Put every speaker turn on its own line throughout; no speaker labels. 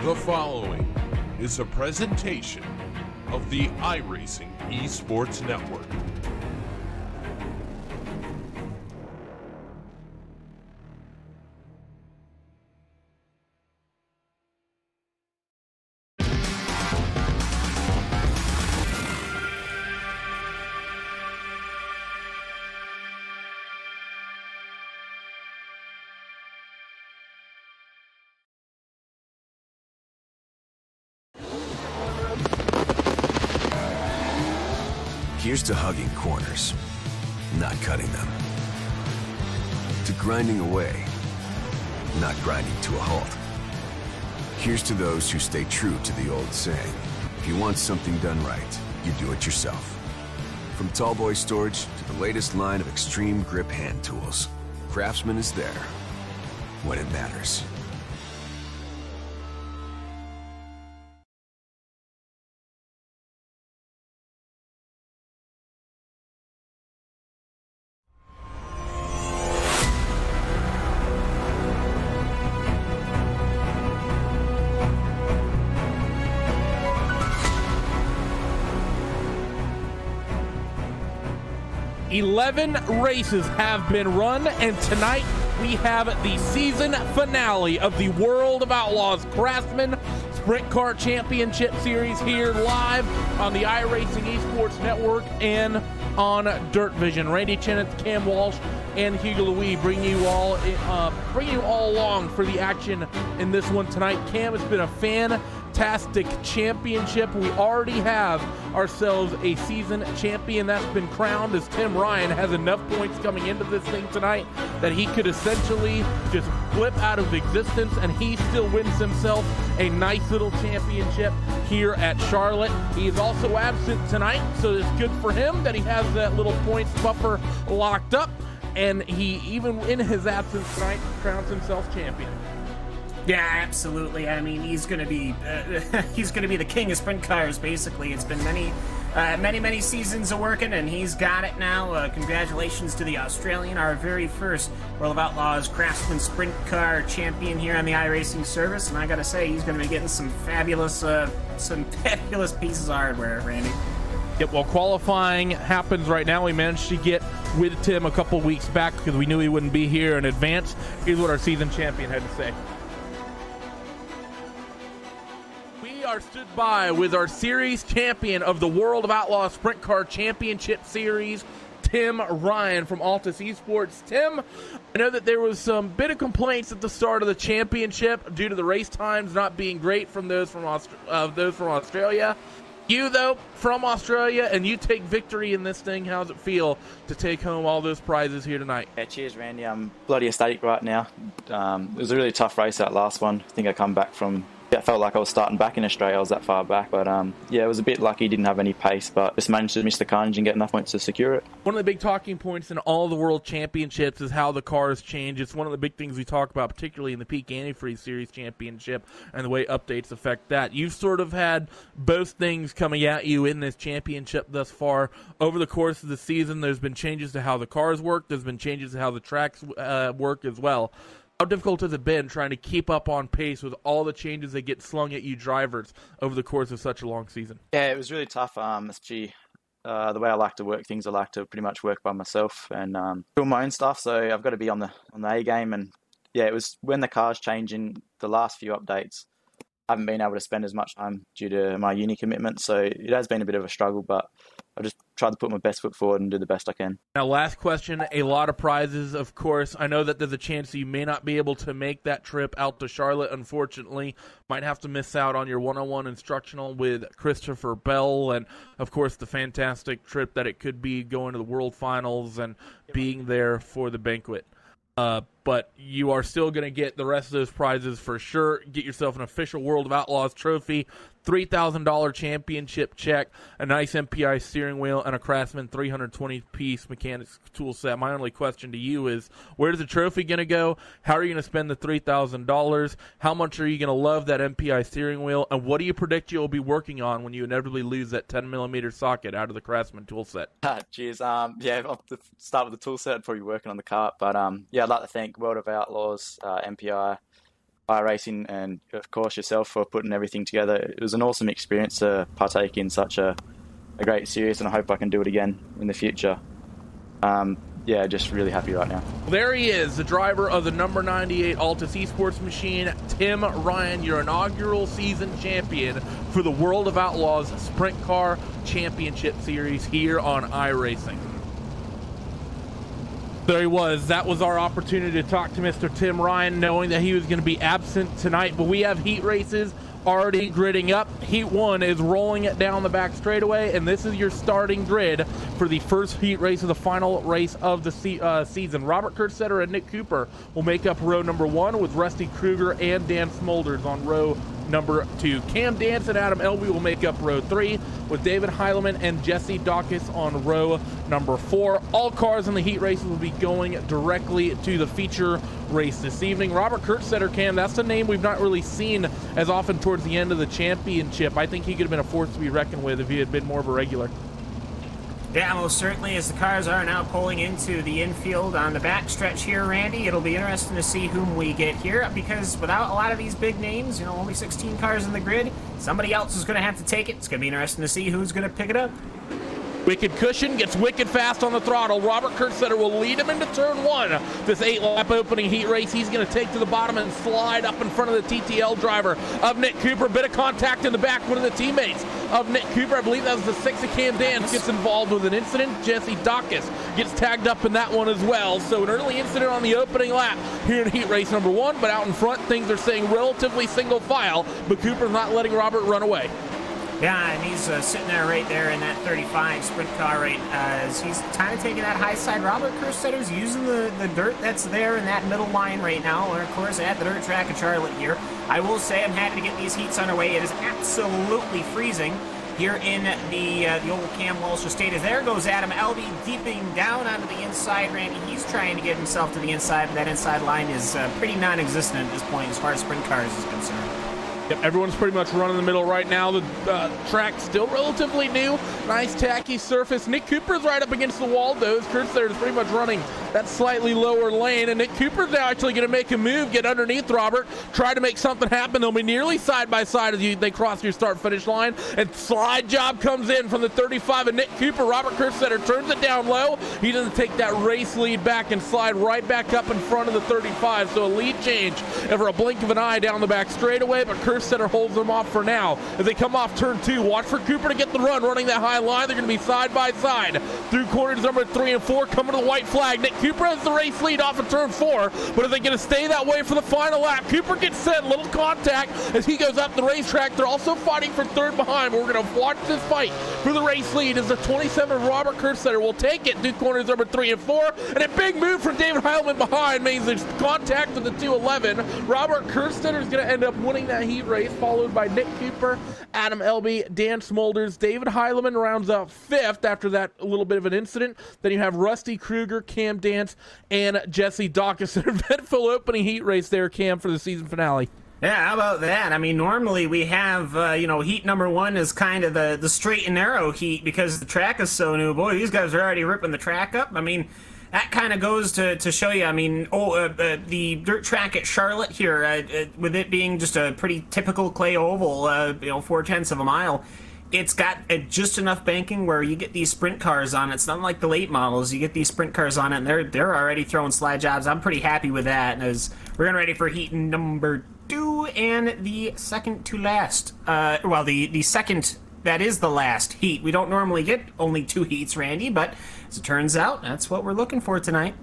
The following is a presentation of the iRacing Esports Network.
Here's to hugging corners, not cutting them. To grinding away, not grinding to a halt. Here's to those who stay true to the old saying, if you want something done right, you do it yourself. From Tallboy Storage to the latest line of extreme grip hand tools, Craftsman is there when it matters.
"11 races have been run, and tonight we have the season finale of the World of Outlaws Craftsman Sprint Car Championship Series here live on the iRacing Esports Network and on Dirt Vision. Randy Cheneth, Cam Walsh, and Hugo Louis bring you all along for the action in this one tonight. Cam, it's been a fantastic championship. We already have ourselves a season champion that's been crowned, as Tim Ryan has enough points coming into this thing tonight that he could essentially just flip out of existence, and he still wins himself a nice little championship here at Charlotte. He is also absent tonight, so it's good for him that he has that little points buffer locked up, and he, even in his absence tonight, crowns himself champion.
Yeah, absolutely. I mean, he's going to be the king of sprint cars. Basically, it's been many seasons of working, and he's got it now. Congratulations to the Australian, our very first World of Outlaws Craftsman Sprint Car champion here on the iRacing service. And I got to say, he's going to be getting some fabulous pieces of hardware, Randy.
Yep, well, qualifying happens right now. We managed to get with Tim a couple weeks back because we knew he wouldn't be here in advance. Here's what our season champion had to say. We are stood by with our series champion of the World of Outlaws Sprint Car Championship Series, Tim Ryan from Altus Esports. Tim, I know that there was some bit of complaints at the start of the championship due to the race times not being great from those from Australia. You, though, from Australia, and you take victory in this thing. How's it feel to take home all those prizes here tonight?
Yeah, cheers, Randy. I'm bloody ecstatic right now. It was a really tough race, that last one. I think I come back from... Yeah, I felt like I was starting back in Australia. I was that far back. But, yeah, it was a bit lucky. Didn't have any pace, but just managed to miss the carnage and get enough points to secure it.
One of the big talking points in all the World Championships is how the cars change. It's one of the big things we talk about, particularly in the Peak Antifreeze Series Championship and the way updates affect that. You've sort of had both things coming at you in this championship thus far. Over the course of the season, there's been changes to how the cars work. There's been changes to how the tracks work as well. How difficult has it been trying to keep up on pace with all the changes that get slung at you drivers over the course of such a long season?
Yeah, it was really tough, especially the way I like to work things. I like to pretty much work by myself and do my own stuff, so I've got to be on the A game. And yeah, it was when the cars change in the last few updates, I haven't been able to spend as much time due to my uni commitment, so it has been a bit of a struggle, but I just tried to put my best foot forward and do the best I can.
Now, last question, a lot of prizes, of course. I know that there's a chance that you may not be able to make that trip out to Charlotte, unfortunately. Might have to miss out on your one-on-one instructional with Christopher Bell, and, of course, the fantastic trip that it could be going to the World Finals and being there for the banquet. But you are still going to get the rest of those prizes for sure. Get yourself an official World of Outlaws trophy, $3,000 championship check, a nice MPI steering wheel, and a Craftsman 320-piece mechanics tool set. My only question to you is, where's the trophy going to go? How are you going to spend the $3,000? How much are you going to love that MPI steering wheel? And what do you predict you'll be working on when you inevitably lose that 10mm socket out of the Craftsman tool set?
Cheers. Yeah, I'll start with the tool set. I'd probably be working on the cart. But yeah, I'd like to thank World of Outlaws, MPI, iRacing and, of course, yourself for putting everything together. It was an awesome experience to partake in such a great series, and I hope I can do it again in the future. Yeah, just really happy right now.
There he is, the driver of the number 98 Altus Esports machine, Tim Ryan, your inaugural season champion for the World of Outlaws Sprint Car Championship Series here on iRacing. There he was. That was our opportunity to talk to Mr. Tim Ryan, knowing that he was going to be absent tonight, but we have heat races already gridding up. Heat 1 is rolling it down the back straightaway, and this is your starting grid for the first heat race of the final race of the season. Robert Kurtstetter and Nick Cooper will make up row number 1, with Rusty Kruger and Dan Smolders on row number 2. Cam Dance and Adam Elby will make up row 3, with David Heileman and Jesse Dawkins on row number 4. All cars in the heat races will be going directly to the feature race this evening. Robert Kurtstetter, Cam, that's a name we've not really seen as often towards the end of the championship. I think he could have been a force to be reckoned with if he had been more of a regular.
Yeah, most certainly, as the cars are now pulling into the infield on the backstretch here, Randy. It'll be interesting to see whom we get here, because without a lot of these big names, you know, only 16 cars in the grid, somebody else is going to have to take it. It's going to be interesting to see who's going to pick it up.
Wicked cushion, gets wicked fast on the throttle. Robert Kurtstetter will lead him into turn 1. This 8-lap opening heat race, he's going to take to the bottom and slide up in front of the TTL driver of Nick Cooper. Bit of contact in the back, one of the teammates of Nick Cooper, I believe that was the 6 of Cam Dance, gets involved with an incident. Jesse Dawkins gets tagged up in that one as well. So an early incident on the opening lap here in heat race number 1, but out in front things are saying relatively single file, but Cooper's not letting Robert run away.
Yeah, and he's sitting there right there in that 35 sprint car right as he's kind of taking that high side. Robert Kurstetter's using the dirt that's there in that middle line right now. We're, of course, at the dirt track in Charlotte here. I will say I'm happy to get these heats underway. It is absolutely freezing here in the old Cam Walsh estate. As there goes Adam Elby deeping down onto the inside. Randy, he's trying to get himself to the inside, but that inside line is pretty non-existent at this point as far as sprint cars is concerned.
Yep, everyone's pretty much running the middle right now. The track's still relatively new. Nice tacky surface. Nick Cooper's right up against the wall, though. Kurtstetter is pretty much running that slightly lower lane, and Nick Cooper's now actually going to make a move, get underneath Robert, try to make something happen. They'll be nearly side by side as they cross your start-finish line, and slide job comes in from the 35 of Nick Cooper. Robert Kurtstetter turns it down low. He doesn't take that race lead back and slide right back up in front of the 35, so a lead change for a blink of an eye down the back straightaway, but Kurtstetter holds them off for now. As they come off turn 2, watch for Cooper to get the run, running that high line. They're going to be side by side through corners number 3 and 4, coming to the white flag. Nick Cooper has the race lead off of turn 4, but are they going to stay that way for the final lap? Cooper gets sent, little contact as he goes up the racetrack. They're also fighting for third behind, but we're going to watch this fight for the race lead as the 27 of Robert Kurtstetter will take it through corners number 3 and 4, and a big move from David Heileman behind means there's contact with the 211. Robert Kurtstetter is going to end up winning that heat race, followed by Nick Cooper, Adam Elby, Dan Smolders. David Heileman rounds out 5th after that little bit of an incident. Then you have Rusty Kruger, Cam Dance, and Jesse Dawkins. An eventful opening heat race there, Cam, for the season finale.
Yeah, how about that? I mean, normally we have, heat number 1 is kind of the straight and narrow heat because the track is so new. Boy, these guys are already ripping the track up. I mean, that kind of goes to show you, I mean, the dirt track at Charlotte here, with it being just a pretty typical clay oval, 4/10 of a mile, it's got just enough banking where you get these sprint cars on it. It's not like the late models. You get these sprint cars on it, and they're already throwing slide jobs. I'm pretty happy with that. As we're getting ready for heat number 2 and the second to last. The second, that is the last heat. We don't normally get only 2 heats, Randy, but as it turns out, that's what we're looking for tonight.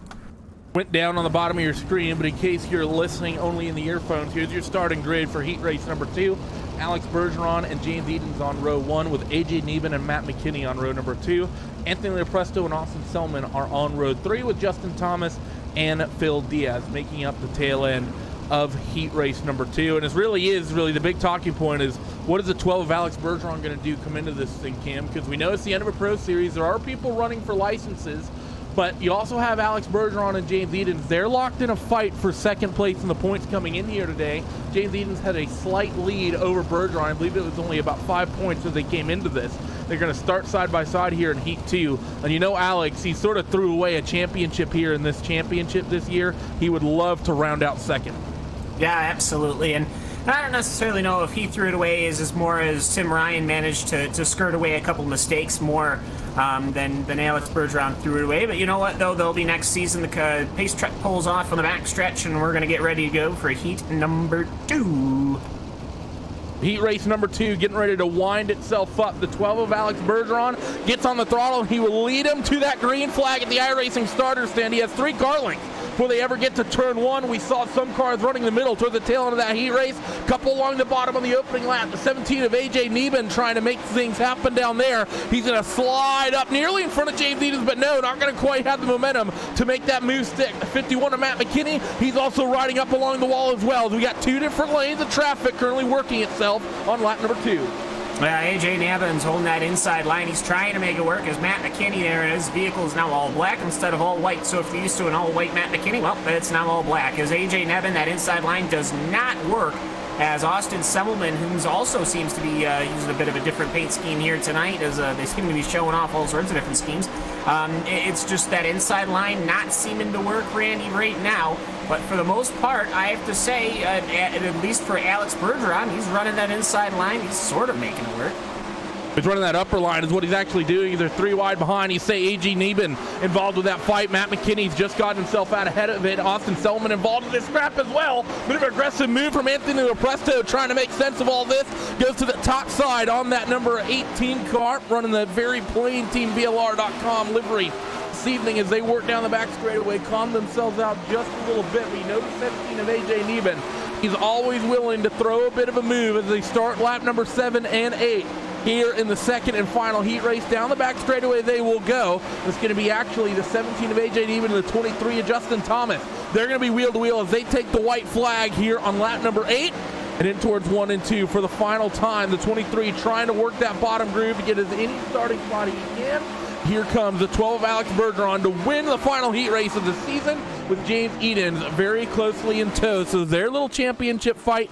Went down on the bottom of your screen, but in case you're listening only in the earphones, here's your starting grid for heat race number 2. Alex Bergeron and James Edens on row 1, with AJ Neben and Matt McKinney on row number 2. Anthony Lepresto and Austin Selman are on row 3, with Justin Thomas and Phil Diaz making up the tail end of heat race number 2. And it really is the big talking point is, what is the 12 of Alex Bergeron going to do come into this thing, Cam? Because we know it's the end of a pro series. There are people running for licenses, but you also have Alex Bergeron and James Edens. They're locked in a fight for second place in the points coming in here today. James Edens had a slight lead over Bergeron. I believe it was only about 5 points as they came into this. They're going to start side by side here in heat 2. And you know Alex, he sort of threw away a championship here in this championship this year. He would love to round out second.
Yeah, absolutely. And I don't necessarily know if he threw it away as more as Tim Ryan managed to skirt away a couple mistakes more than Alex Bergeron threw it away. But you know what, though? There'll be next season. The pace truck pulls off on the back stretch, and we're going to get ready to go for heat number 2.
Heat race number 2 getting ready to wind itself up. The 12 of Alex Bergeron gets on the throttle, and he will lead him to that green flag at the iRacing starter stand. He has 3 car lengths before they ever get to turn 1. We saw some cars running the middle toward the tail end of that heat race. Couple along the bottom on the opening lap. The 17 of AJ Neben trying to make things happen down there. He's going to slide up nearly in front of James Edens, but no, not going to quite have the momentum to make that move stick. The 51 of Matt McKinney, he's also riding up along the wall as well. We got 2 different lanes of traffic currently working itself on lap number 2.
AJ Neben's holding that inside line. He's trying to make it work as Matt McKinney there, and his vehicle is now all black instead of all white. So if you're used to an all white Matt McKinney, well, it's now all black. As AJ Neben, that inside line does not work, as Austin Semmelman, who also seems to be using a bit of a different paint scheme here tonight, as they seem to be showing off all sorts of different schemes. It's just that inside line not seeming to work, Randy, right now. But for the most part, I have to say, at least for Alex Bergeron, he's running that inside line. He's sort of making it work.
He's running that upper line is what he's actually doing. They're 3 wide behind. You say A.G. Neben involved with that fight. Matt McKinney's just got himself out ahead of it. Austin Selman involved in this scrap as well. Bit of an aggressive move from Anthony Lepresto trying to make sense of all this. Goes to the top side on that number 18 car, running the very plain TeamVLR.com livery this evening as they work down the back straightaway, calm themselves out just a little bit. We notice 17 of A.J. Neben. He's always willing to throw a bit of a move as they start lap number 7 and 8. Here in the second and final heat race. Down the back straightaway they will go. It's going to be actually the 17 of AJ Neben and the 23 of Justin Thomas. They're going to be wheel to wheel as they take the white flag here on lap number 8 and in towards 1 and 2 for the final time. The 23 trying to work that bottom groove to get as any starting spot he can. Here comes the 12 of Alex Bergeron to win the final heat race of the season with James Edens very closely in tow. So their little championship fight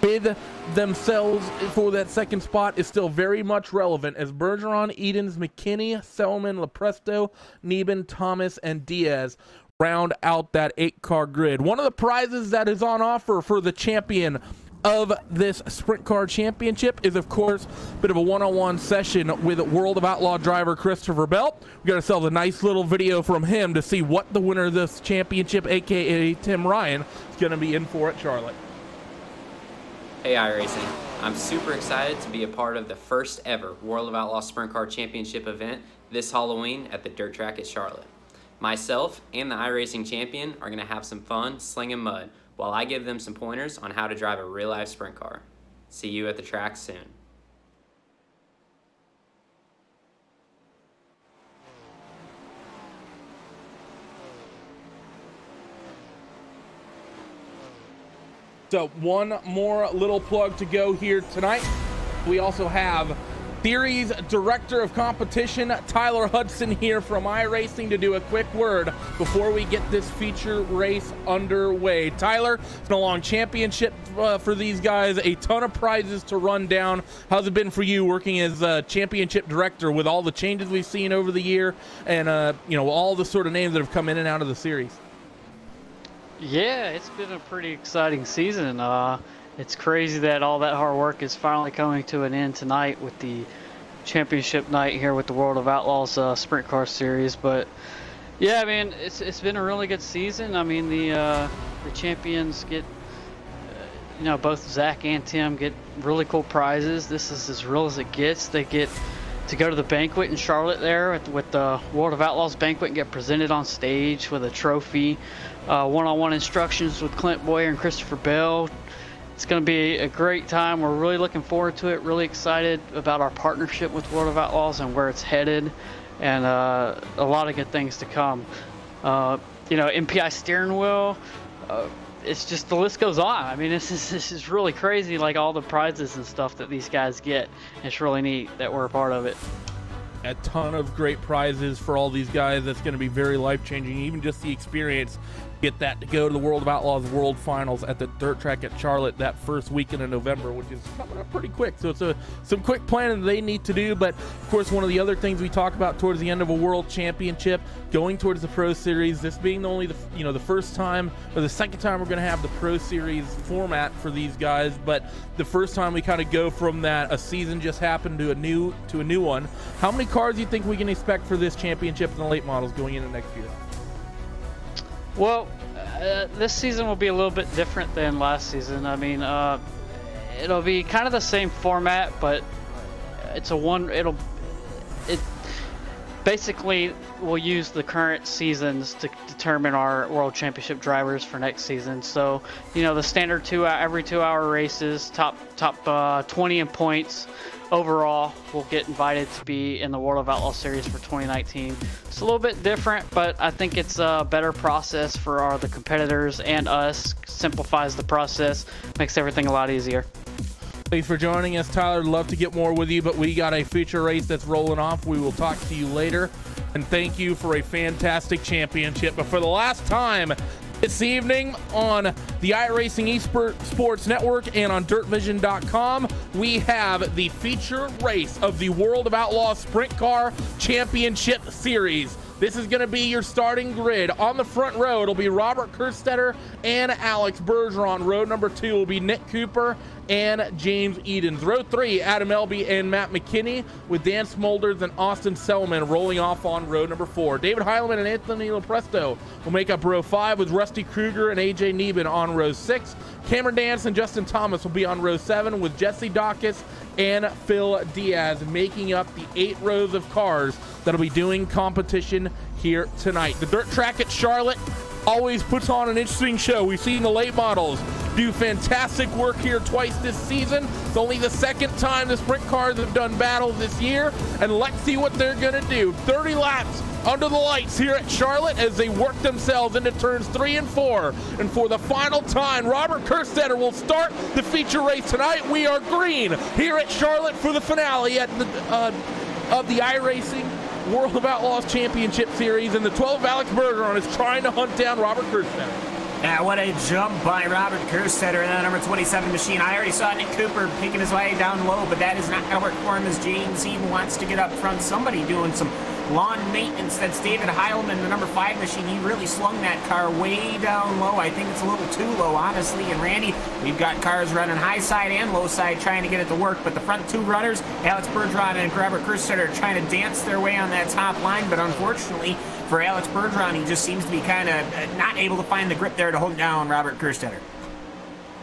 with themselves for that second spot is still very much relevant as Bergeron, Edens, McKinney, Selman, Lepresto, Neben, Thomas, and Diaz round out that 8-car grid. One of the prizes that is on offer for the champion of this Sprint Car Championship is, of course, a bit of a one-on-one session with World of Outlaw driver Christopher Bell. We got ourselves a nice little video from him to see what the winner of this championship, aka Tim Ryan, is going to be in for at Charlotte.
Hey iRacing, I'm super excited to be a part of the first ever World of Outlaw Sprint Car Championship event this Halloween at the dirt track at Charlotte. Myself and the iRacing champion are going to have some fun slinging mud while I give them some pointers on how to drive a real-life sprint car. See you at the track soon.
So one more little plug to go here tonight. We also have Series Director of Competition Tyler Hudson here from iRacing to do a quick word before we get this feature race underway. Tyler, it's been a long championship for these guys, a ton of prizes to run down. How's it been for you working as championship director with all the changes we've seen over the year and all the sort of names that have come in and out of the series?
Yeah, it's been a pretty exciting season. It's crazy that all that hard work is finally coming to an end tonight with the championship night here with the World of Outlaws Sprint Car Series. But yeah, I mean, it's been a really good season. I mean, the champions get, both Zach and Tim get really cool prizes. This is as real as it gets. They get to go to the banquet in Charlotte there with the World of Outlaws banquet and get presented on stage with a trophy. One-on-one instructions with Clint Boyer and Christopher Bell. It's going to be a great time. We're really looking forward to it. Really excited about our partnership with World of Outlaws and where it's headed, and a lot of good things to come. MPI steering wheel. It's just, the list goes on. I mean, this is really crazy, like all the prizes and stuff that these guys get. It's really neat that we're a part of it.
A ton of great prizes for all these guys. That's going to be very life-changing. Even just the experience get that to go to the World of Outlaws World Finals at the dirt track at Charlotte that first weekend in November, which is coming up pretty quick. So it's some quick planning they need to do. But of course, one of the other things we talk about towards the end of a World Championship, going towards the Pro Series, this being only the first time or the second time we're going to have the Pro Series format for these guys, but the first time we kind of go from that a season just happened to a new one. How many cars do you think we can expect for this championship in the late models going into next year?
Well, this season will be a little bit different than last season. I mean, it'll be kind of the same format, but it basically we'll use the current seasons to determine our World Championship drivers for next season. So, the standard every 2 hour races, top 20 in points overall will get invited to be in the World of Outlaws series for 2019. It's a little bit different, but I think it's a better process for the competitors and us. Simplifies the process, makes everything a lot easier.
Thanks for joining us, Tyler. Love to get more with you, but we got a feature race that's rolling off. We will talk to you later, and thank you for a fantastic championship. But for the last time this evening on the iRacing Esports Network and on DirtVision.com, we have the feature race of the World of Outlaws Sprint Car Championship Series. This is going to be your starting grid. On the front row, it'll be Robert Kerstetter and Alex Bergeron. Row number 2 will be Nick Cooper and James Edens. Row 3, Adam Elby and Matt McKinney, with Dan Smulders and Austin Selman rolling off on row number 4. David Heileman and Anthony Lopresto will make up row 5, with Rusty Kruger and AJ Neben on row 6. Cameron Dance and Justin Thomas will be on row 7, with Jesse Dawkins and Phil Diaz making up the 8 rows of cars that'll be doing competition here tonight. The dirt track at Charlotte always puts on an interesting show. We've seen the late models do fantastic work here twice this season. It's only the second time the sprint cars have done battles this year, and let's see what they're going to do. 30 laps under the lights here at Charlotte as they work themselves into turns 3 and 4. And for the final time, Robert Kerstetter will start the feature race tonight. We are green here at Charlotte for the finale at of the iRacing World of Outlaws Championship Series, and the 12 Alex Bergeron is trying to hunt down Robert Kerstetter.
Yeah, what a jump by Robert Kerstetter in that number 27 machine. I already saw Nick Cooper picking his way down low, but that is not going to work for him as James even wants to get up front. Somebody doing some lawn maintenance. That's David Heileman, the number 5 machine. He really slung that car way down low. I think it's a little too low, honestly. And Randy, we've got cars running high side and low side trying to get it to work, but the front 2 runners, Alex Bergeron and Robert Kerstetter, are trying to dance their way on that top line, but unfortunately for Alex Bergeron, he just seems to be kind of not able to find the grip there to hold down Robert Kerstetter.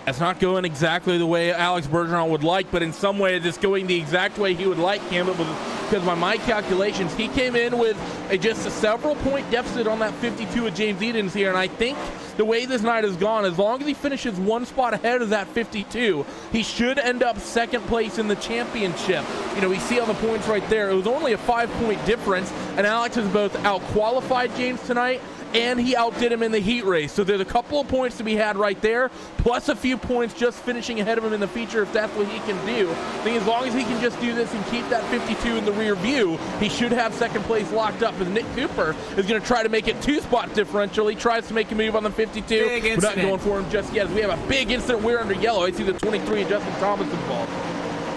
That's not going exactly the way Alex Bergeron would like, but in some ways it's going the exact way he would like him. Because by my calculations, he came in with just a several point deficit on that 52 with James Edens here, and I think the way this night has gone, as long as he finishes 1 spot ahead of that 52, he should end up second place in the championship. We see on the points right there, it was only a 5-point difference, and Alex has both out-qualified James tonight, and he outdid him in the heat race. So there's a couple of points to be had right there, plus a few points just finishing ahead of him in the feature if that's what he can do. I think as long as he can just do this and keep that 52 in the rear view, he should have second place locked up, as Nick Cooper is going to try to make it 2-spot differential. He tries to make a move on the 52. We're not going for him just yet, as we have a big incident. We're under yellow. I see the 23 and Justin Thomas involved.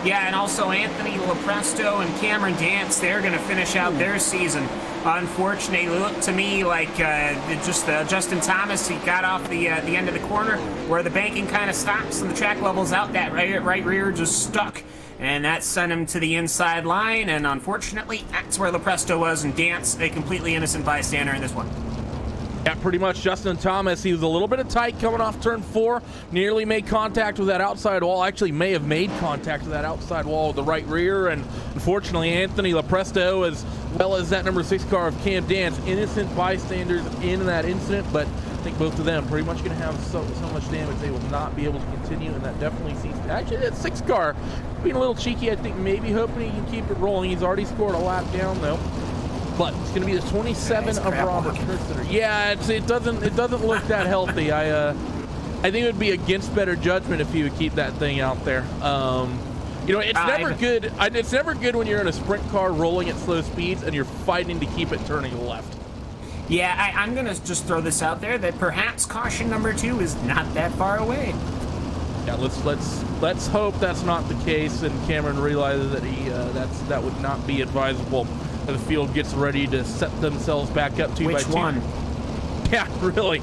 Yeah, and also Anthony Lopresto and Cameron Dance, they're going to finish out their season. Unfortunately, it looked to me like Justin Thomas, he got off the end of the corner where the banking kind of stops and the track level's out. That right rear just stuck, and that sent him to the inside line, and unfortunately, that's where Lopresto was, and Dance, a completely innocent bystander in this one.
Yeah, pretty much. Justin Thomas, he was a little bit of tight coming off turn 4, nearly made contact with that outside wall, actually may have made contact with that outside wall with the right rear, and unfortunately Anthony Lopresto, as well as that number 6 car of Cam Dance, innocent bystanders in that incident, but I think both of them pretty much going to have so much damage they will not be able to continue, and that definitely seems to, actually that 6 car being a little cheeky, I think, maybe hoping he can keep it rolling. He's already scored a lap down though. But it's going to be the 27 of Robert Kerstetter. Yeah, it doesn't look that healthy. I think it would be against better judgment if he would keep that thing out there. It's never good. It's never good when you're in a sprint car rolling at slow speeds and you're fighting to keep it turning left.
Yeah, I'm going to just throw this out there that perhaps caution number 2 is not that far away.
Yeah, let's hope that's not the case, and Cameron realizes that that would not be advisable. The field gets ready to set themselves back up 2 by 2.
Which one?
Yeah, really.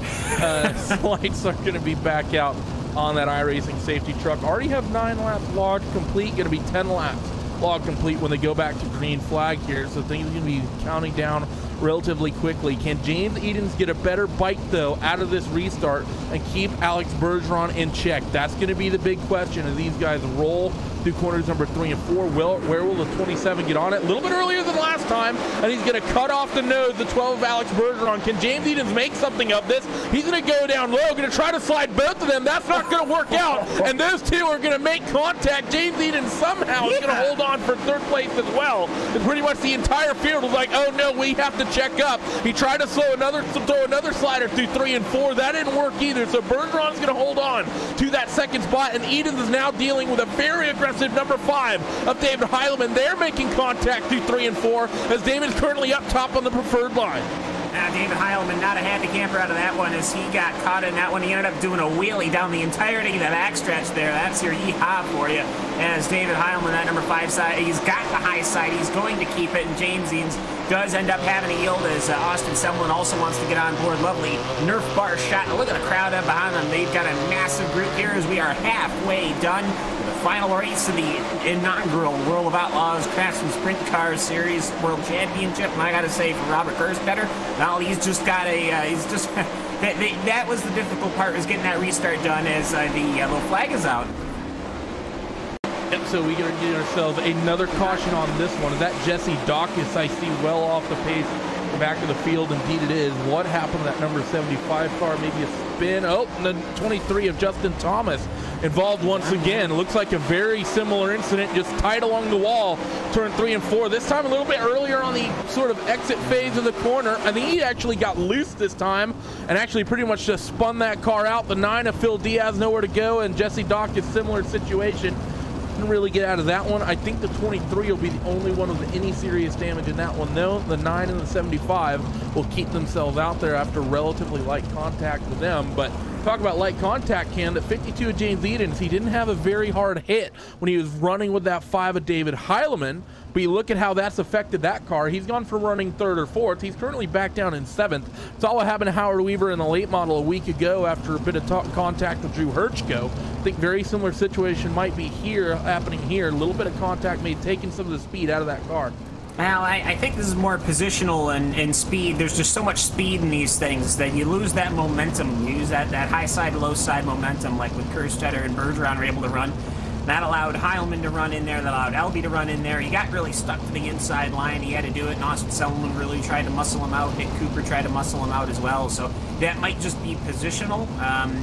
Lights are going to be back out on that iRacing safety truck. Already have 9 laps logged complete. Going to be 10 laps logged complete when they go back to green flag here. So things are going to be counting down relatively quickly. Can James Edens get a better bike, though, out of this restart and keep Alex Bergeron in check? That's going to be the big question as these guys roll through corners number 3 and 4. Where will the 27 get on it? A little bit earlier than last time, and he's going to cut off the nose, the 12 of Alex Bergeron. Can James Edens make something of this? He's going to go down low, going to try to slide both of them. That's not going to work out, and those two are going to make contact. James Edens somehow is going to hold on for 3rd place as well. And pretty much the entire field was like, oh no, we have to check up. He tried to throw another slider through 3 and 4. That didn't work either, so Bergeron's going to hold on to that 2nd spot, and Edens is now dealing with a very aggressive number 5 of David Heilman. They're making contact through 3 and 4 as David's currently up top on the preferred line.
David Heilman, not a happy camper out of that one as he got caught in that one. He ended up doing a wheelie down the entirety of that backstretch there. That's your yeehaw for you. As David Heilman, that number 5 side, he's got the high side. He's going to keep it, and James Edens does end up having a yield as Austin Semlin also wants to get on board. Lovely Nerf bar shot. Now look at the crowd up behind them. They've got a massive group here as we are halfway done. The final race of the inaugural World of Outlaws Craftsman Sprint Cars Series World Championship. And I got to say, for Robert Kerstetter, well, he's just got a, that was the difficult part, was getting that restart done as the yellow flag is out.
Yep, so we're going to get ourselves another caution on this one. Is that Jesse Dawkins I see well off the pace back of the field? Indeed it is. What happened to that number 75 car? Maybe a spin. Oh, and the 23 of Justin Thomas involved once again. It looks like a very similar incident, just tight along the wall, turn 3 and 4. This time a little bit earlier on the sort of exit phase of the corner. I think he actually got loose this time and actually pretty much just spun that car out. The 9 of Phil Diaz nowhere to go, and Jesse Dawkins, similar situation. Didn't really get out of that one. I think the 23 will be the only one with any serious damage in that one, though. The 9 and the 75 will keep themselves out there after relatively light contact with them. But talk about light contact, Cam, that 52 of James Edens, he didn't have a very hard hit when he was running with that 5 of David Heilman. But you look at how that's affected that car. He's gone from running 3rd or 4th. He's currently back down in 7th. It's all what happened to Howard Weaver in the late model a week ago after a bit of contact with Drew Hirschko. I think very similar situation might be happening here. A little bit of contact may have taken some of the speed out of that car.
Well, I think this is more positional and speed. There's just so much speed in these things that you lose that momentum. You use that high side, low side momentum like with Kerstetter and Bergeron were able to run. That allowed Heilman to run in there. That allowed Elby to run in there. He got really stuck to the inside line. He had to do it, and Austin Selman really tried to muscle him out. Nick Cooper tried to muscle him out as well. So that might just be positional,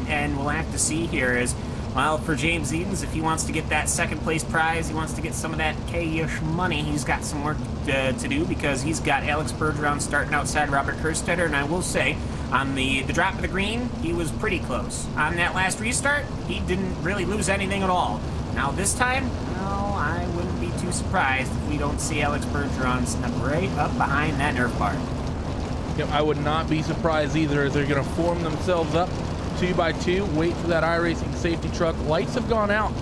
and we'll have to see here as, well, for James Edens, if he wants to get that 2nd place prize, he wants to get some of that K-ish money, he's got some work to do because he's got Alex Bergeron starting outside Robert Kerstetter, and I will say, on the drop of the green, he was pretty close. On that last restart, he didn't really lose anything at all. Now this time, well, I wouldn't be too surprised if we don't see Alex Bergeron step right up behind that Nerf bar.
Yep, I would not be surprised either as they're going to form themselves up 2 by 2, wait for that iRacing safety truck. Lights have gone out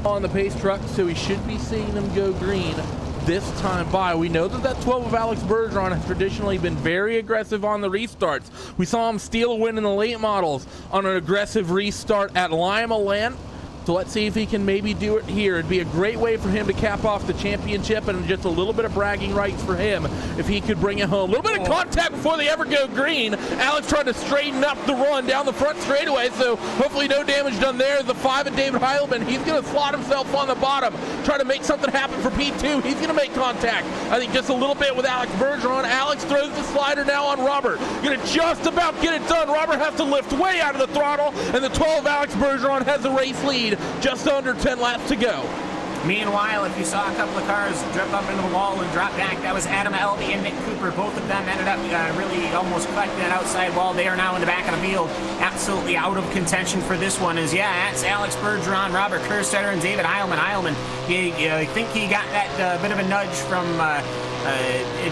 on the pace truck, so we should be seeing them go green this time by. We know that 12 of Alex Bergeron has traditionally been very aggressive on the restarts. We saw him steal a win in the late models on an aggressive restart at Lima Land. So let's see if he can maybe do it here. It'd be a great way for him to cap off the championship and just a little bit of bragging rights for him if he could bring it home. A little bit of contact before they ever go green. Alex trying to straighten up the run down the front straightaway, so hopefully no damage done there. The 5 of David Heilman, he's going to slot himself on the bottom, try to make something happen for P2. He's going to make contact, I think, just a little bit with Alex Bergeron. Alex throws the slider now on Robert. Going to just about get it done. Robert has to lift way out of the throttle, and the 12 Alex Bergeron has the race lead. Just under 10 laps to go.
Meanwhile, if you saw a couple of cars drip up into the wall and drop back, that was Adam Elby and Nick Cooper. Both of them ended up really almost collecting that outside wall. They are now in the back of the field, absolutely out of contention for this one. That's Alex Bergeron, Robert Kerstetter, and David Heilman. I think he got that bit of a nudge from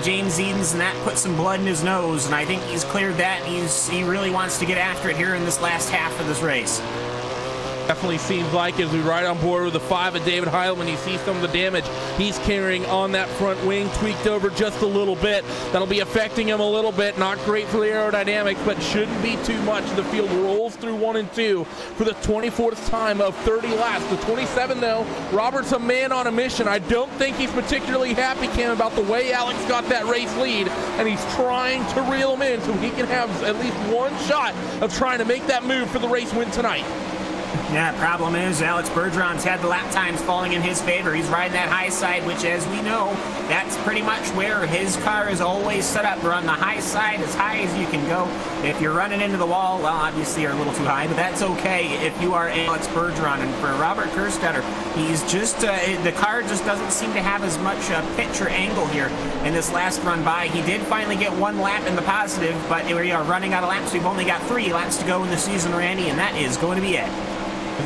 James Edens, and that put some blood in his nose, and I think he's cleared that. He really wants to get after it here in this last half of this race.
Definitely seems like, as we ride on board with the 5 of David Heilman, you see some of the damage he's carrying on that front wing, tweaked over just a little bit. That'll be affecting him a little bit. Not great for the aerodynamics, but shouldn't be too much. The field rolls through 1 and 2 for the 24th time of 30 laps. The 27, though, Robert's a man on a mission. I don't think he's particularly happy, Cam, about the way Alex got that race lead, and he's trying to reel him in so he can have at least one shot of trying to make that move for the race win tonight.
Yeah, problem is Alex Bergeron's had the lap times falling in his favor. He's riding that high side, which, as we know, that's pretty much where his car is always set up. Run the high side as high as you can go. If you're running into the wall, well, obviously you're a little too high, but that's okay if you are Alex Bergeron. And for Robert Kerstetter, he's just, the car just doesn't seem to have as much pitch or angle here in this last run by. He did finally get 1 lap in the positive, but we are running out of laps. We've only got 3 laps to go in the season, Randy, and that is going to be it.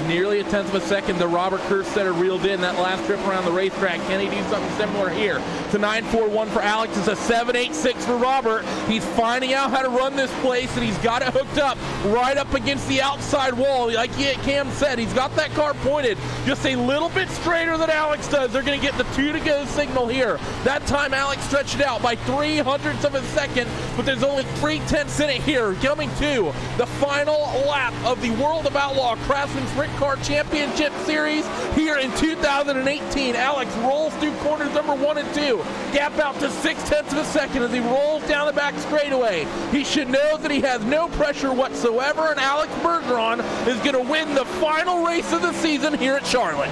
Nearly a 1/10 of a second that Robert Kerstetter reeled in that last trip around the racetrack. Can he do something similar here? It's a 9.41 for Alex. It's a 7.86 for Robert. He's finding out how to run this place, and he's got it hooked up right up against the outside wall. Like Cam said, he's got that car pointed just a little bit straighter than Alex does. They're going to get the 2-to-go signal here. That time Alex stretched it out by 0.03 of a second, but there's only 0.3 in it here. Coming to the final lap of the World of Outlaw Craftsman Sprint Car Championship Series here in 2018. Alex rolls through corners number 1 and 2. Gap out to 0.6 of a second as he rolls down the back straightaway. He should know that he has no pressure whatsoever, and Alex Bergeron is going to win the final race of the season here at Charlotte.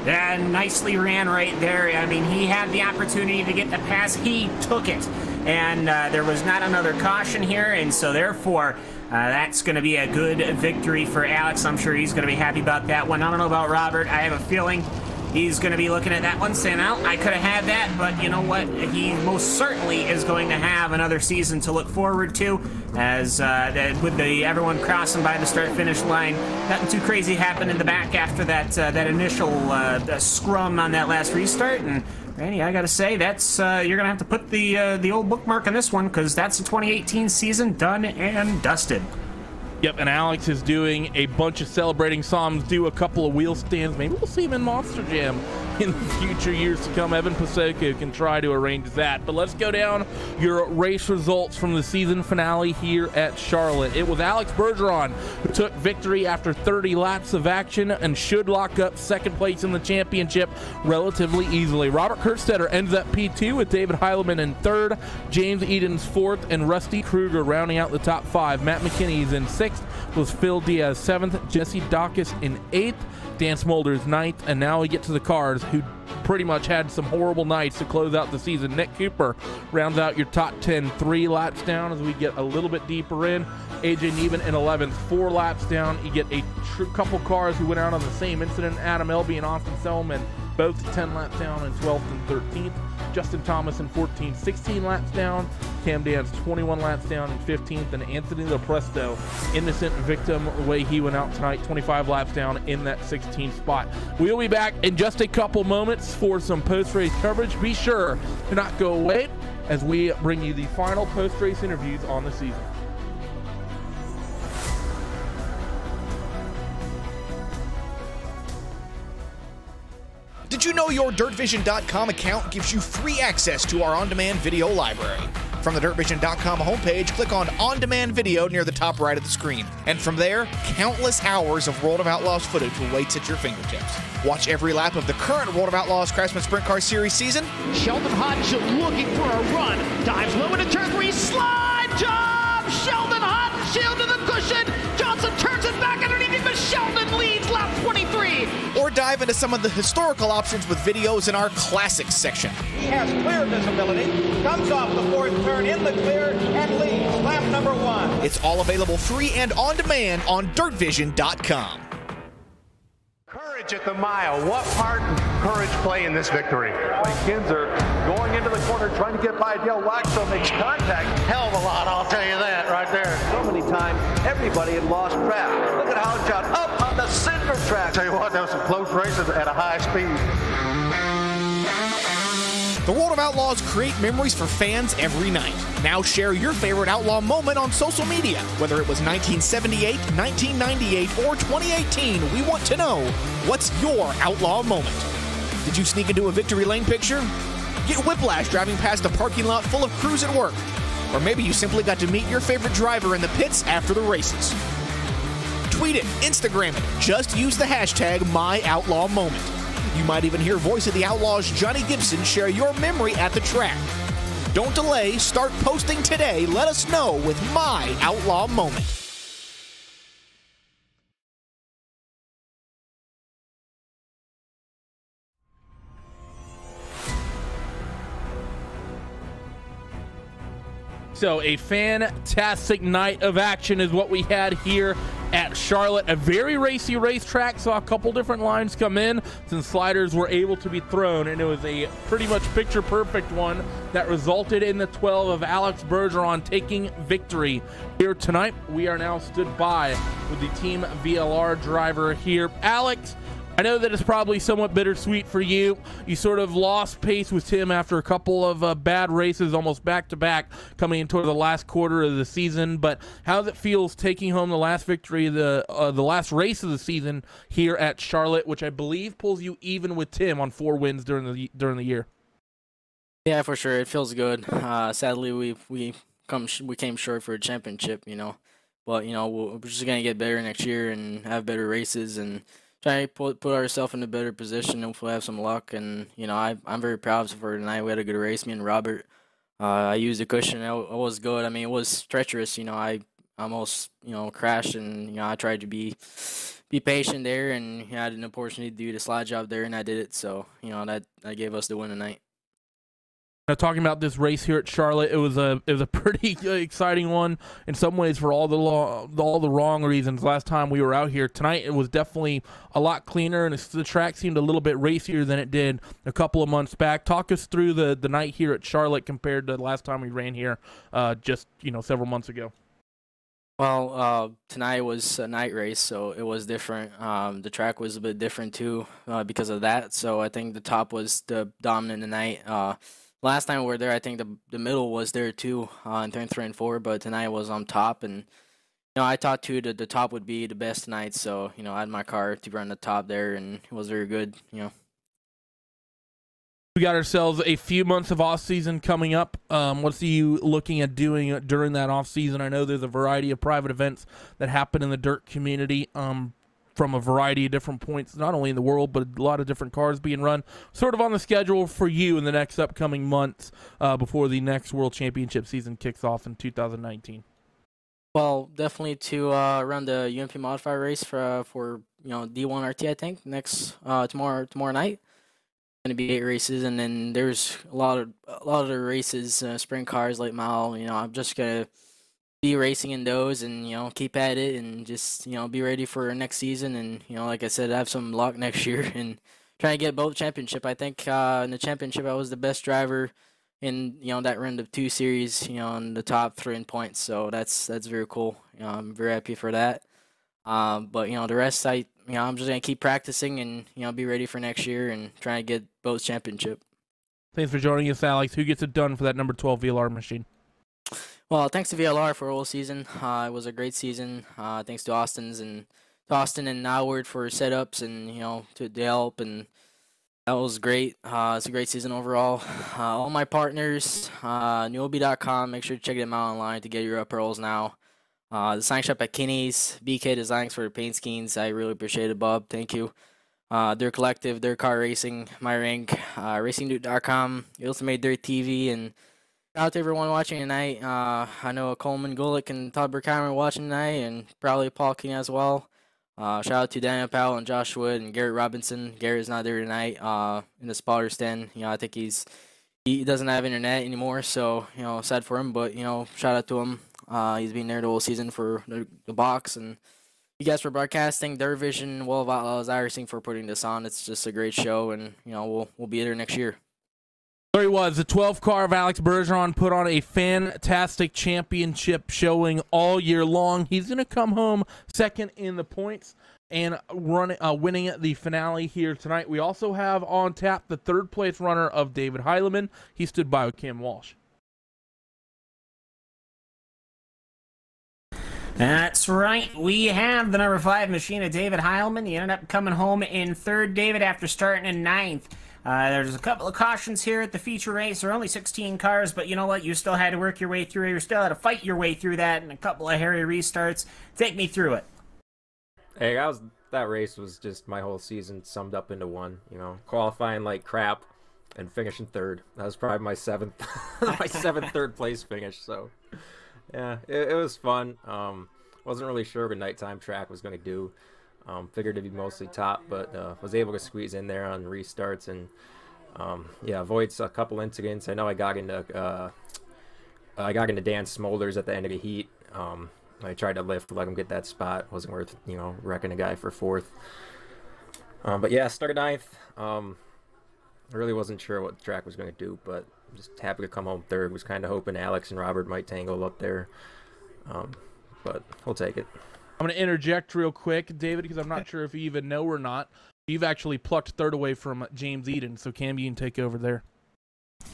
Yeah, nicely ran right there. I mean, he had the opportunity to get the pass. He took it. And there was not another caution here, and so therefore that's going to be a good victory for Alex. I'm sure he's going to be happy about that one. I don't know about Robert. I have a feeling he's going to be looking at that one saying, oh, I could have had that, but you know what? He most certainly is going to have another season to look forward to, as with everyone crossing by the start-finish line. Nothing too crazy happened in the back after that initial scrum on that last restart, and Randy, I gotta say, that's you're gonna have to put the old bookmark on this one, because that's the 2018 season done and dusted.
Yep, and Alex is doing a bunch of celebrating. Saw him do a couple of wheel stands. Maybe we'll see him in Monster Jam in the future years to come. Evan Pasoko can try to arrange that. But let's go down your race results from the season finale here at Charlotte. It was Alex Bergeron who took victory after 30 laps of action and should lock up second place in the championship relatively easily. Robert Kerstetter ends up P2 with David Heilman in third, James Edens fourth, and Rusty Kruger rounding out the top 5. Matt McKinney's in 6th, was Phil Diaz 7th, Jesse Dacus in 8th, Dan Smulders 9th, and now we get to the cars who pretty much had some horrible nights to close out the season. Nick Cooper rounds out your top 10 3 laps down as we get a little bit deeper in. AJ Neiman in 11th, 4 laps down. You get a couple cars who went out on the same incident. Adam Elby and Austin Selman both 10 laps down in 12th and 13th. Justin Thomas in 14th, 16 laps down. Cam Dance 21 laps down in 15th. And Anthony Lopresto, innocent victim the way he went out tonight, 25 laps down in that 16th spot. We'll be back in just a couple moments for some post-race coverage. Be sure to not go away as we bring you the final post-race interviews on the season.
Did you know your DirtVision.com account gives you free access to our on-demand video library? From the DirtVision.com homepage, click on On-Demand Video near the top right of the screen. And from there, countless hours of World of Outlaws footage awaits at your fingertips. Watch every lap of the current World of Outlaws Craftsman Sprint Car Series season.
Sheldon Hutton looking for a run. Dives low into turn 3, slide job! Sheldon Hutton, shield to the cushion. Johnson turns it back underneath him, but Sheldon leads lap 23.
Or dive into some of the historical options with videos in our Classics section.
He has clear visibility, comes off the 4th turn in the clear, and leads lap number 1.
It's all available free and on demand on DirtVision.com.
Courage at the mile. What part did courage play in this victory?
Kinzer going into the corner, trying to get by Dale Waxo, makes contact.
Hell of a lot, I'll tell you that right there.
So many times, everybody had lost track. Look at how it shot up on the center track.
Tell you what, that was some close races at a high speed.
The World of Outlaws create memories for fans every night. Now share your favorite Outlaw moment on social media. Whether it was 1978, 1998, or 2018, we want to know, what's your Outlaw moment? Did you sneak into a victory lane picture? Get whiplash driving past a parking lot full of crews at work? Or maybe you simply got to meet your favorite driver in the pits after the races. Tweet it, Instagram it, just use the hashtag #MyOutlawMoment. You might even hear Voice of the Outlaws' Johnny Gibson share your memory at the track. Don't delay, start posting today. Let us know with My Outlaw Moment.
So a fantastic night of action is what we had here at Charlotte. A very racy racetrack. Saw a couple different lines come in. Some sliders were able to be thrown, and it was a pretty much picture-perfect one that resulted in the 12 of Alex Bergeron taking victory here tonight. We are now stood by with the Team VLR driver here. Alex, I know that it's probably somewhat bittersweet for you. You sort of lost pace with Tim after a couple of bad races, almost back-to-back, coming into the last quarter of the season. But how does it feel taking home the last victory, the last race of the season here at Charlotte, which I believe pulls you even with Tim on 4 wins during the year?
Yeah, for sure. It feels good. Sadly, we came short for a championship, you know. But, you know, we're just going to get better next year and have better races and try to put ourselves in a better position. Hopefully have some luck. And, you know, I'm very proud of her tonight. We had a good race, me and Robert. I used the cushion. It was good. I mean, it was treacherous. You know, I almost, you know, crashed, and, you know, I tried to be patient there, and, you know, I had an opportunity to do the slide job there, and I did it. So, you know, that gave us the win tonight.
Now, talking about this race here at Charlotte, it was a pretty exciting one in some ways for all the wrong reasons. Last time we were out here, tonight it was definitely a lot cleaner, and the track seemed a little bit racier than it did a couple of months back. Talk us through the night here at Charlotte compared to the last time we ran here, just, you know, several months ago.
Well, tonight was a night race, so it was different. The track was a bit different too because of that. So I think the top was the dominant tonight. Last time we were there, I think the middle was there too in turn 3 and 4, but tonight was on top, and, you know, I thought too that the top would be the best tonight. So, you know, I had my car to run the top there, and it was very good. You know,
we got ourselves a few months of off season coming up. What's you looking at doing during that off season? I know there's a variety of private events that happen in the dirt community. From a variety of different points, not only in the world, but a lot of different cars being run sort of on the schedule for you in the next upcoming months before the next World Championship season kicks off in 2019.
Well, definitely to run the UMP modifier race for you know, D1 RT, I think, next tomorrow night. Going to be 8 races, and then there's a lot of the races, sprint cars, late mile. You know, I'm just gonna be racing in those, and, you know, keep at it, and just, you know, be ready for next season. And, you know, like I said, have some luck next year and try to get both championship. I think in the championship I was the best driver in, you know, that round of 2 series, you know, in the top 3 in points. So that's very cool. You know, I'm very happy for that. But, you know, the rest, I'm just gonna keep practicing and, you know, be ready for next year and try to get both championship.
Thanks for joining us, Alex. Who gets it done for that number 12 VLR machine?
Well, thanks to VLR for the whole season. It was a great season. Thanks to Austin and Howard for setups and, you know, to help, and that was great. It's a great season overall. All my partners, newobi.com. Make sure to check them out online to get your apparels now. The sign shop at Kinney's, BK Designs for the paint schemes. I really appreciate it, Bob. Thank you. Their collective, their car racing, my rank, racingdude.com, Ultimate Dirt TV, and shout out to everyone watching tonight. I know Coleman Gulick and Todd Burkheimer are watching tonight, and probably Paul King as well. Shout out to Daniel Powell and Josh Wood and Garrett Robinson. Garrett's not there tonight in the spotter stand. You know, I think he doesn't have internet anymore, so, you know, sad for him. But, you know, shout out to him. He's been there the whole season for the box, and you guys for broadcasting, Dirt Vision, World of Outlaws, iRacing for putting this on. It's just a great show, and we'll be there next year.
There he was, the 12 car of Alex Bergeron put on a fantastic championship showing all year long. He's going to come home second in the points and winning the finale here tonight. We also have on tap the third place runner of David Heileman. He stood by with Cam Walsh.
That's right. We have the number 5 machine of David Heilman. He ended up coming home in third, David, after starting in 9th. There's a couple of cautions here at the feature race. There are only 16 cars, but you know what? You still had to work your way through. You still had to fight your way through that and a couple of hairy restarts. Take me through it.
Hey, that race was just my whole season summed up into one. Qualifying like crap and finishing third. That was probably my seventh third place finish. So, yeah, it was fun. Wasn't really sure what nighttime track was going to do. Figured it'd be mostly top, but was able to squeeze in there on restarts and avoid a couple incidents. I know I got into Dan Smolders at the end of the heat. I tried to lift to let him get that spot. Wasn't worth wrecking a guy for 4th. But yeah, started 9th. I really wasn't sure what the track was going to do, but I'm just happy to come home 3rd. Was kind of hoping Alex and Robert might tangle up there, but we'll take it.
I'm going to interject real quick, David, because I'm not sure if you even know or not. You've actually plucked 3rd away from James Eden, so Cam, you can take over there.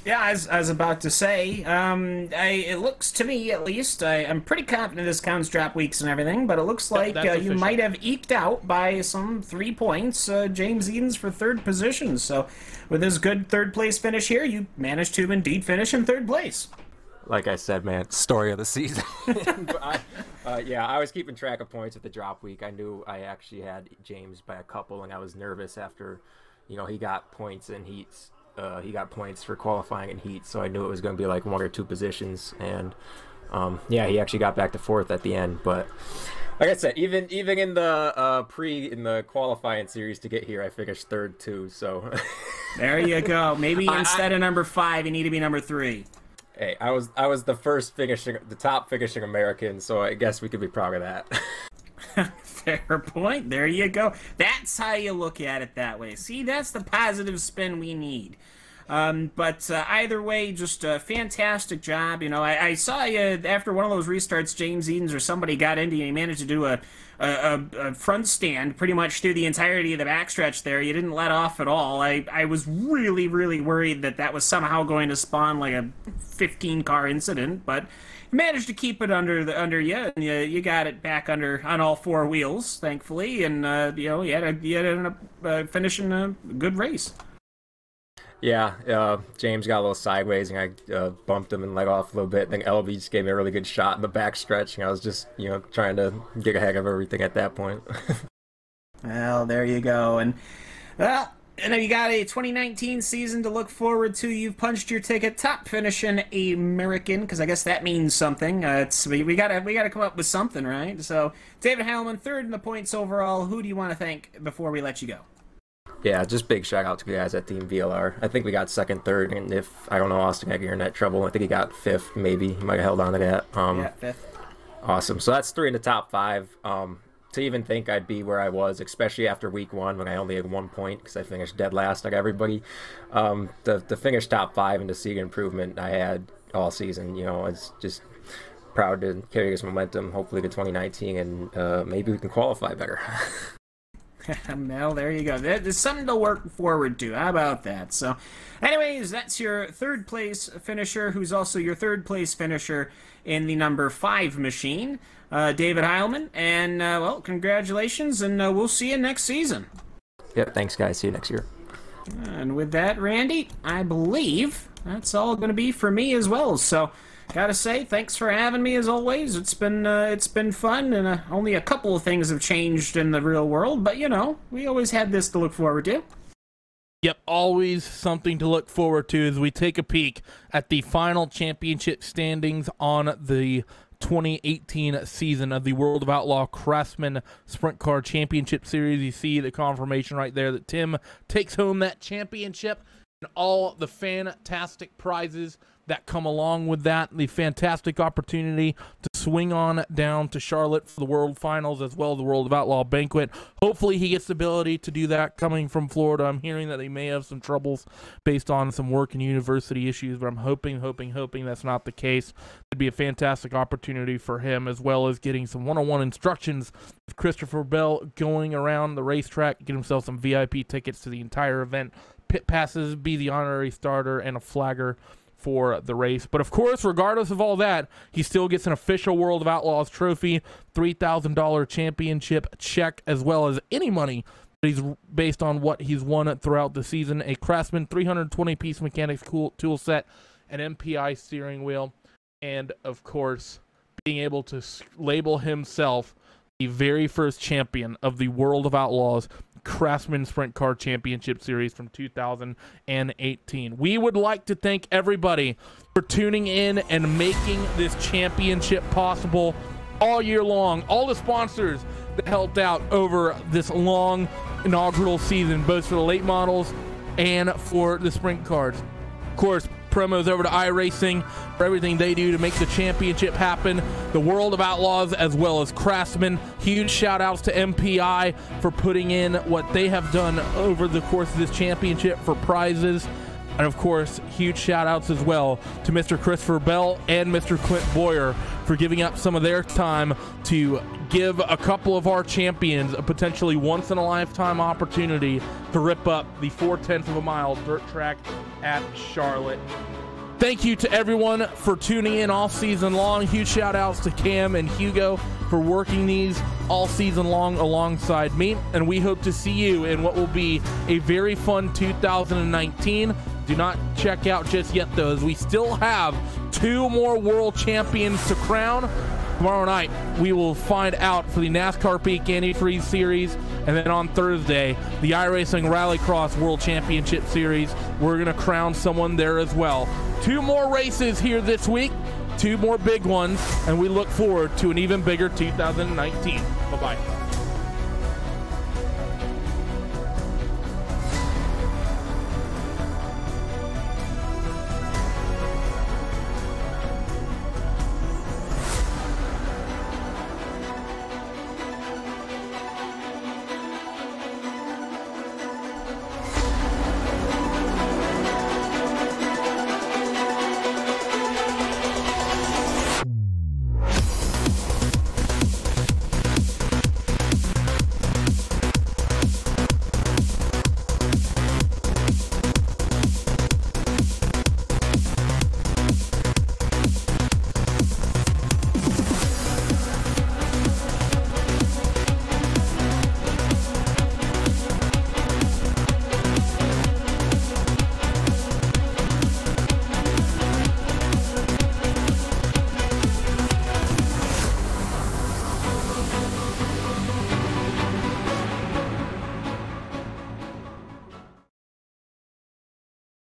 Yeah, I was about to say, it looks to me, at least, I'm pretty confident this counts drop weeks and everything, but it looks like you might have eked out by some 3 points James Eden's for 3rd position. So with his good 3rd place finish here, you managed to indeed finish in 3rd place.
Like I said, man, story of the season. I was keeping track of points at the drop week. I knew I actually had James by a couple, and I was nervous after, he got points in heats. He got points for qualifying in heat, so I knew it was going to be like 1 or 2 positions. And he actually got back to 4th at the end. But like I said, even in the qualifying series to get here, I finished 3rd too. So
there you go. Maybe instead of number 5, you need to be number 3.
Hey, I was the top finishing American, so I guess we could be proud of that.
Fair point. There you go. That's how you look at it that way. See, that's the positive spin we need. But either way, just a fantastic job. I saw you after one of those restarts, James Eden's or somebody got into you. You managed to do a front stand pretty much through the entirety of the backstretch there. You didn't let off at all. I was really, really worried that was somehow going to spawn like a 15-car incident, but you managed to keep it under you, and you got it back on all 4 wheels, thankfully, and you ended up finishing a good race.
Yeah, James got a little sideways, and I bumped him and let off a little bit. Then LB just gave me a really good shot in the backstretch, and I was just, trying to get ahead of everything at that point.
Well, there you go. And, you got a 2019 season to look forward to. You've punched your ticket, top finishing American, because I guess that means something. We gotta come up with something, right? So, David Heilman, 3rd in the points overall. Who do you want to thank before we let you go?
Yeah, just big shout out to the guys at Team VLR. I think we got 2nd, 3rd, and if, I don't know, Austin got in that trouble. I think he got 5th, maybe. He might have held on to that.
Yeah, 5th.
Awesome. So that's 3 in the top 5. To even think I'd be where I was, especially after week 1 when I only had 1 point because I finished dead last like everybody. The finish top 5 and to see the improvement I had all season, it's just proud to carry this momentum, hopefully to 2019, and maybe we can qualify better.
Well, there you go. There's something to work forward to. How about that? So, anyways, that's your 3rd place finisher, who's also your 3rd place finisher in the number 5 machine, David Heilman. And, well, congratulations, and we'll see you next season.
Yep, thanks, guys. See you next year.
And with that, Randy, I believe that's all going to be for me as well. So, gotta say, thanks for having me as always. It's been fun, and only a couple of things have changed in the real world, but we always had this to look forward to.
Yep, always something to look forward to as we take a peek at the final championship standings on the 2018 season of the World of Outlaw Craftsman Sprint Car Championship Series. You see the confirmation right there that Tim takes home that championship and all the fantastic prizes that come along with that, the fantastic opportunity to swing on down to Charlotte for the World Finals as well as the World of Outlaw Banquet. Hopefully he gets the ability to do that coming from Florida. I'm hearing that they may have some troubles based on some work and university issues, but I'm hoping that's not the case. It'd be a fantastic opportunity for him, as well as getting some one-on-one instructions with Christopher Bell, going around the racetrack, get himself some VIP tickets to the entire event, pit passes, be the honorary starter, and a flagger for the race. But of course, regardless of all that, he still gets an official World of Outlaws trophy, $3,000 championship check, as well as any money that he's based on what he's won throughout the season, a Craftsman 320-piece mechanics tool set, an MPI steering wheel, and of course, being able to label himself the very first champion of the World of Outlaws Craftsman Sprint Car Championship Series from 2018. We would like to thank everybody for tuning in and making this championship possible all year long. All the sponsors that helped out over this long inaugural season, both for the late models and for the sprint cars. Of course, promos over to iRacing for everything they do to make the championship happen, the World of Outlaws as well as Craftsman. Huge shout outs to MPI for putting in what they have done over the course of this championship for prizes. And of course, huge shout outs as well to Mr. Christopher Bell and Mr. Clint Boyer for giving up some of their time to give a couple of our champions a potentially once-in-a-lifetime opportunity to rip up the 4/10 of a mile dirt track at Charlotte. Thank you to everyone for tuning in all season long. Huge shout outs to Cam and Hugo for working these all season long alongside me. And we hope to see you in what will be a very fun 2019. Do not check out just yet, though, as we still have 2 more world champions to crown. Tomorrow night, we will find out for the NASCAR Peak Antifreeze Series, and then on Thursday, the iRacing Rallycross World Championship Series. We're going to crown someone there as well. 2 more races here this week, 2 more big ones, and we look forward to an even bigger 2019. Bye-bye.